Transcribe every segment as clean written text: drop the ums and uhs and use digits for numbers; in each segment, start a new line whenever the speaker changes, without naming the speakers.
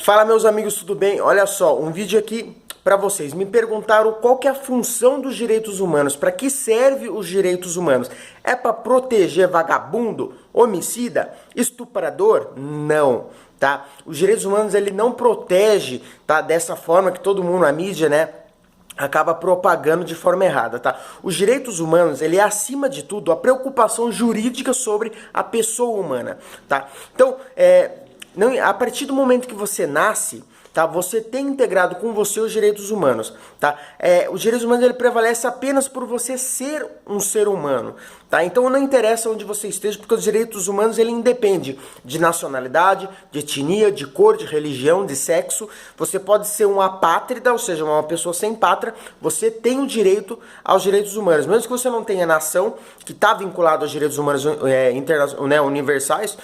Fala, meus amigos, tudo bem? Olha só, um vídeo aqui para vocês. Me perguntaram qual que é a função dos direitos humanos, para que serve os direitos humanos? É para proteger vagabundo, homicida, estuprador? Não, tá? Os direitos humanos ele não protege, tá? Dessa forma que todo mundo, a mídia, né, acaba propagando de forma errada, tá? Os direitos humanos, ele é acima de tudo a preocupação jurídica sobre a pessoa humana, tá? Então, a partir do momento que você nasce, tá, você tem integrado com você os direitos humanos, tá? Os direitos humanos ele prevalece apenas por você ser um ser humano, tá? Então não interessa onde você esteja, porque os direitos humanos ele independe de nacionalidade, de etnia, de cor, de religião, de sexo. Você pode ser um apátrida, ou seja, uma pessoa sem pátria, você tem o direito aos direitos humanos, mesmo que você não tenha nação que está vinculado aos direitos humanos universais.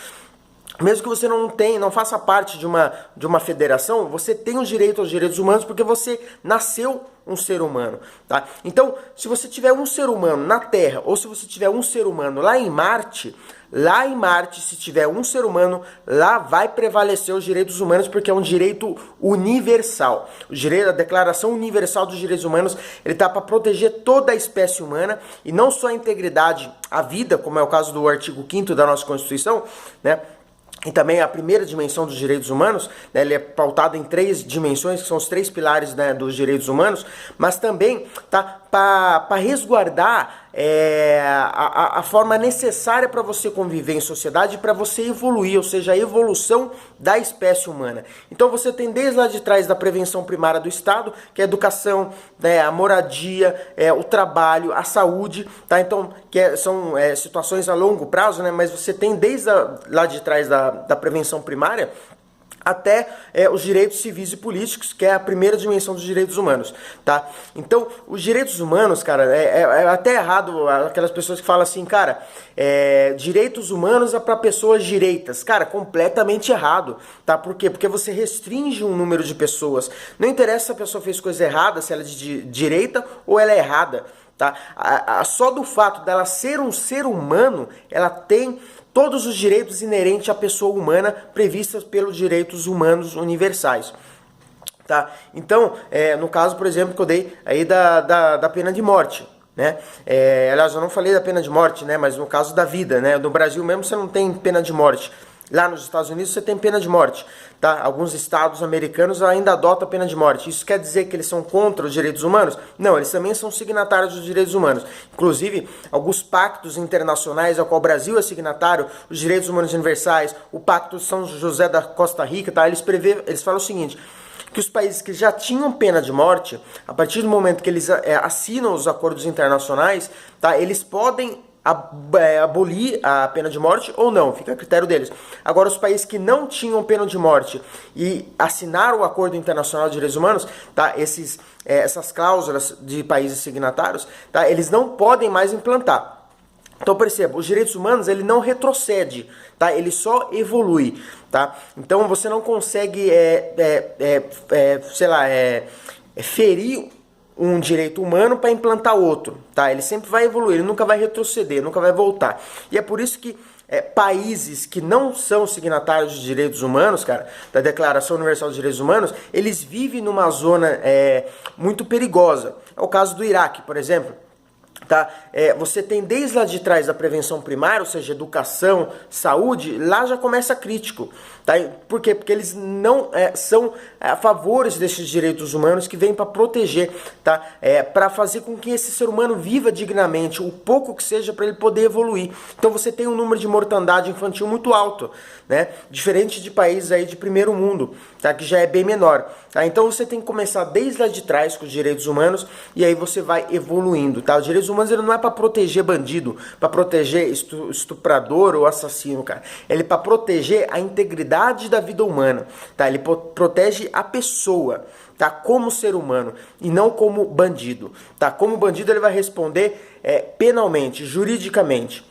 Mesmo que você não faça parte de uma federação, você tem o direito aos direitos humanos porque você nasceu um ser humano, tá? Então, se você tiver um ser humano na Terra ou se você tiver um ser humano lá em Marte, se tiver um ser humano, lá vai prevalecer os direitos humanos porque é um direito universal. O direito, a Declaração Universal dos Direitos Humanos, ele tá para proteger toda a espécie humana e não só a integridade, a vida, como é o caso do artigo 5º da nossa Constituição, né? E também a primeira dimensão dos direitos humanos, né, ele é pautado em 3 dimensões, que são os 3 pilares, né, dos direitos humanos, mas também tá para resguardar a forma necessária para você conviver em sociedade e para você evoluir, ou seja, a evolução da espécie humana. Então você tem desde lá de trás da prevenção primária do Estado, que é a educação, né, a moradia, o trabalho, a saúde, tá? Então, são situações a longo prazo, né, mas você tem desde lá de trás da prevenção primária até os direitos civis e políticos, que é a primeira dimensão dos direitos humanos, tá? Então, os direitos humanos, cara, é até errado aquelas pessoas que falam assim, cara, direitos humanos é para pessoas direitas. Cara, completamente errado, tá? Por quê? Porque você restringe um número de pessoas. Não interessa se a pessoa fez coisa errada, se ela é de direita ou ela é errada, tá? Só do fato dela ser um ser humano, ela tem todos os direitos inerentes à pessoa humana previstas pelos direitos humanos universais, tá? Então, no caso, por exemplo, que eu dei aí da pena de morte, né? Aliás, eu não falei da pena de morte, né? Mas no caso da vida, né? No Brasil mesmo você não tem pena de morte. Lá nos Estados Unidos você tem pena de morte, tá? Alguns estados americanos ainda adotam a pena de morte. Isso quer dizer que eles são contra os direitos humanos? Não, eles também são signatários dos direitos humanos. Inclusive, alguns pactos internacionais ao qual o Brasil é signatário, os direitos humanos universais, o Pacto de São José da Costa Rica, tá? Eles falam o seguinte, que os países que já tinham pena de morte, a partir do momento que eles assinam os acordos internacionais, tá? Eles podem abolir a pena de morte ou não, fica a critério deles. Agora, os países que não tinham pena de morte e assinaram o Acordo Internacional de Direitos Humanos, tá? Essas cláusulas de países signatários, tá? Eles não podem mais implantar. Então perceba, os direitos humanos ele não retrocede, tá? Ele só evolui, tá? Então você não consegue ferir um direito humano para implantar outro, tá? Ele sempre vai evoluir, ele nunca vai retroceder, nunca vai voltar. E é por isso que países que não são signatários de direitos humanos, cara, da Declaração Universal dos Direitos Humanos, eles vivem numa zona muito perigosa. É o caso do Iraque, por exemplo. Tá? Você tem desde lá de trás a prevenção primária, ou seja, educação, saúde, lá já começa crítico. Tá? Por quê? Porque eles não são a favores desses direitos humanos que vêm para proteger, tá? Para fazer com que esse ser humano viva dignamente, o pouco que seja para ele poder evoluir. Então você tem um número de mortandade infantil muito alto, né? Diferente de países aí de primeiro mundo, tá? Que já é bem menor. Tá? Então você tem que começar desde lá de trás com os direitos humanos e aí você vai evoluindo. Tá? Os direitos humanos ele não é para proteger bandido, para proteger estuprador ou assassino, cara. Ele é para proteger a integridade da vida humana, tá? Ele protege a pessoa, tá? Como ser humano e não como bandido, tá? Como bandido ele vai responder penalmente, juridicamente.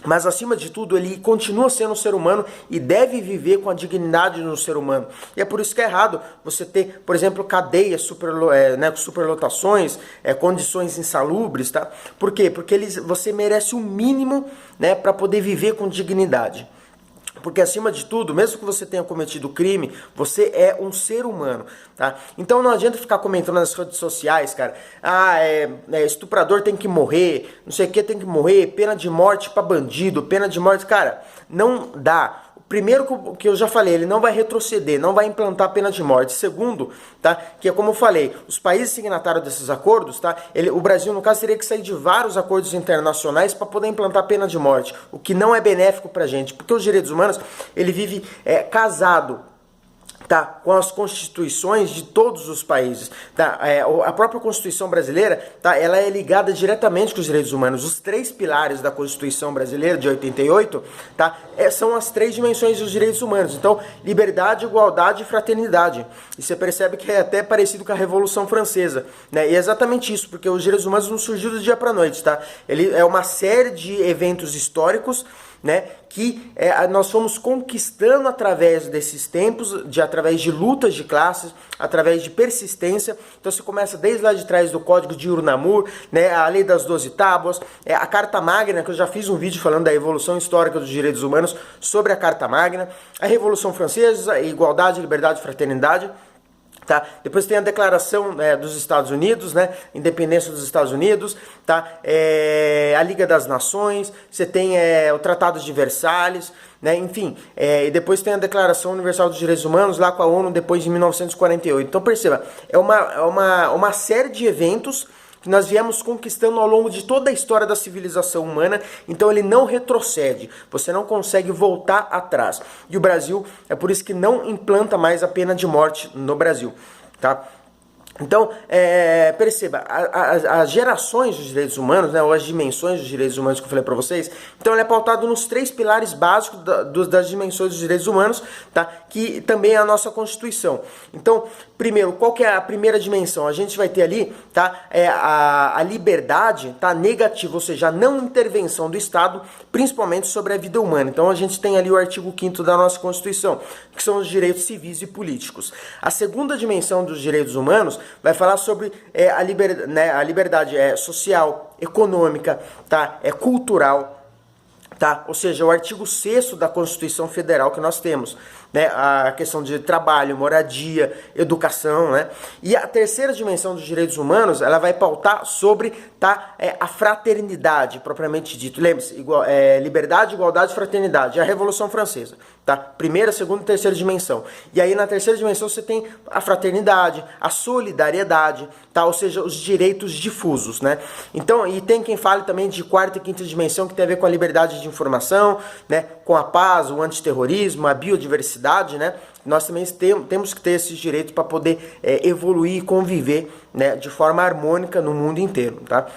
Mas acima de tudo ele continua sendo um ser humano e deve viver com a dignidade do ser humano. E é por isso que é errado você ter, por exemplo, cadeias, superlotações, condições insalubres, tá? Por quê? Porque você merece o mínimo, né, para poder viver com dignidade. Porque acima de tudo, mesmo que você tenha cometido crime, você é um ser humano, tá? Então não adianta ficar comentando nas redes sociais, cara, estuprador tem que morrer, não sei o que tem que morrer, pena de morte pra bandido, pena de morte, cara, não dá. Primeiro que eu já falei, ele não vai retroceder, não vai implantar pena de morte. Segundo, tá, que é como eu falei, os países signatários desses acordos, tá, o Brasil, no caso, teria que sair de vários acordos internacionais para poder implantar pena de morte, o que não é benéfico pra gente, porque os direitos humanos, ele vive casado, tá, com as constituições de todos os países, tá? A própria Constituição brasileira, tá, ela é ligada diretamente com os direitos humanos. Os 3 pilares da Constituição brasileira de 88, tá, são as 3 dimensões dos direitos humanos. Então, liberdade, igualdade e fraternidade. E você percebe que é até parecido com a Revolução Francesa, né? E é exatamente isso, porque os direitos humanos não surgiram do dia para noite, tá? Ele é uma série de eventos históricos, né, que nós fomos conquistando através desses tempos, através de lutas de classes, através de persistência. Então você começa desde lá de trás do Código de Urnamur, né, a Lei das 12 Tábuas, a Carta Magna, que eu já fiz um vídeo falando da evolução histórica dos direitos humanos sobre a Carta Magna, a Revolução Francesa, a igualdade, liberdade e fraternidade. Tá? Depois tem a Declaração dos Estados Unidos, né? Independência dos Estados Unidos, tá? A Liga das Nações, você tem o Tratado de Versalhes, né? Enfim, e depois tem a Declaração Universal dos Direitos Humanos, lá com a ONU, depois de 1948. Então perceba, é uma série de eventos que nós viemos conquistando ao longo de toda a história da civilização humana, então ele não retrocede, você não consegue voltar atrás. E o Brasil, é por isso que não implanta mais a pena de morte no Brasil, tá? Então, perceba, as gerações dos direitos humanos, né, ou as dimensões dos direitos humanos que eu falei para vocês, então ele é pautado nos 3 pilares básicos das dimensões dos direitos humanos, tá, que também é a nossa Constituição. Então, primeiro, qual que é a primeira dimensão? A gente vai ter ali, tá, a liberdade, tá, negativa, ou seja, a não intervenção do Estado, principalmente sobre a vida humana. Então, a gente tem ali o artigo 5º da nossa Constituição, que são os direitos civis e políticos. A segunda dimensão dos direitos humanos vai falar sobre a liberdade social, econômica, tá? Cultural, tá? Ou seja, o artigo 6º da Constituição Federal que nós temos, né? A questão de trabalho, moradia, educação, né? E a terceira dimensão dos direitos humanos, ela vai pautar sobre, tá, a fraternidade, propriamente dito. Lembre-se, liberdade, igualdade e fraternidade, é a Revolução Francesa, tá? Primeira, segunda e terceira dimensão. E aí na terceira dimensão você tem a fraternidade, a solidariedade, tá? Ou seja, os direitos difusos, né? Então, e tem quem fale também de quarta e quinta dimensão, que tem a ver com a liberdade de informação, né? Com a paz, o antiterrorismo, a biodiversidade, né? Nós também temos que ter esses direitos para poder evoluir e conviver, né, de forma harmônica no mundo inteiro, tá?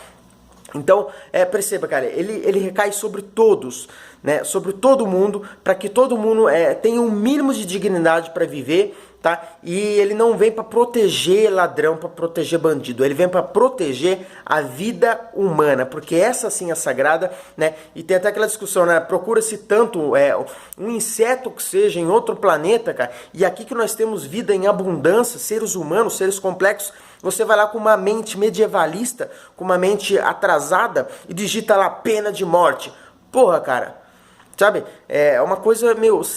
Então, perceba, cara, ele recai sobre todos, né, sobre todo mundo, para que todo mundo tenha um mínimo de dignidade para viver, tá? E ele não vem para proteger ladrão, para proteger bandido, ele vem para proteger a vida humana, porque essa sim é sagrada, né? E tem até aquela discussão, né? Procura-se tanto um inseto que seja em outro planeta, cara, e aqui que nós temos vida em abundância, seres humanos, seres complexos. Você vai lá com uma mente medievalista, com uma mente atrasada e digita lá pena de morte. Porra, cara. Sabe, é uma coisa,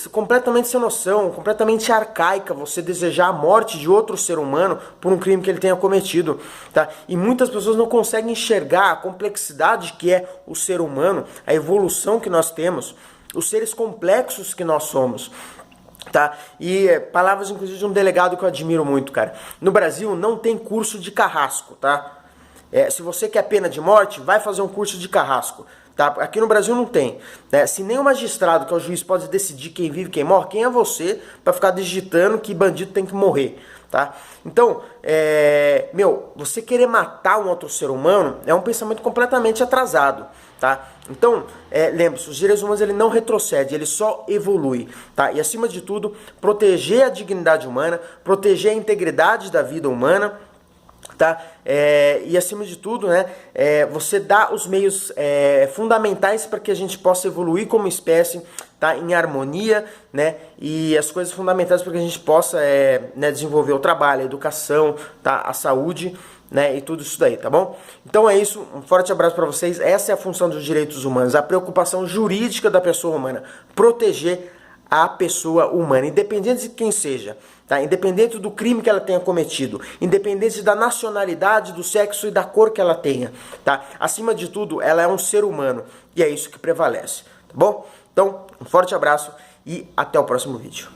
completamente sem noção, completamente arcaica você desejar a morte de outro ser humano por um crime que ele tenha cometido, tá? E muitas pessoas não conseguem enxergar a complexidade que é o ser humano, a evolução que nós temos, os seres complexos que nós somos, tá? E palavras, inclusive, de um delegado que eu admiro muito, cara. No Brasil não tem curso de carrasco, tá? Se você quer pena de morte, vai fazer um curso de carrasco. Tá? Aqui no Brasil não tem, né? Se nem o magistrado, que é o juiz, pode decidir quem vive e quem morre, quem é você para ficar digitando que bandido tem que morrer, tá? Então, você querer matar um outro ser humano é um pensamento completamente atrasado, tá? Então, lembre-se, os direitos humanos ele não retrocede, ele só evolui, tá? E acima de tudo, proteger a dignidade humana, proteger a integridade da vida humana, tá? E acima de tudo, né, você dá os meios fundamentais para que a gente possa evoluir como espécie, tá, em harmonia, né, e as coisas fundamentais para que a gente possa né, desenvolver o trabalho, a educação, tá, a saúde, né, e tudo isso daí, tá bom? Então é isso, um forte abraço para vocês. Essa é a função dos direitos humanos, a preocupação jurídica da pessoa humana, proteger à pessoa humana, independente de quem seja, tá? Independente do crime que ela tenha cometido, independente da nacionalidade, do sexo e da cor que ela tenha, tá? Acima de tudo, ela é um ser humano e é isso que prevalece, tá bom? Então, um forte abraço e até o próximo vídeo.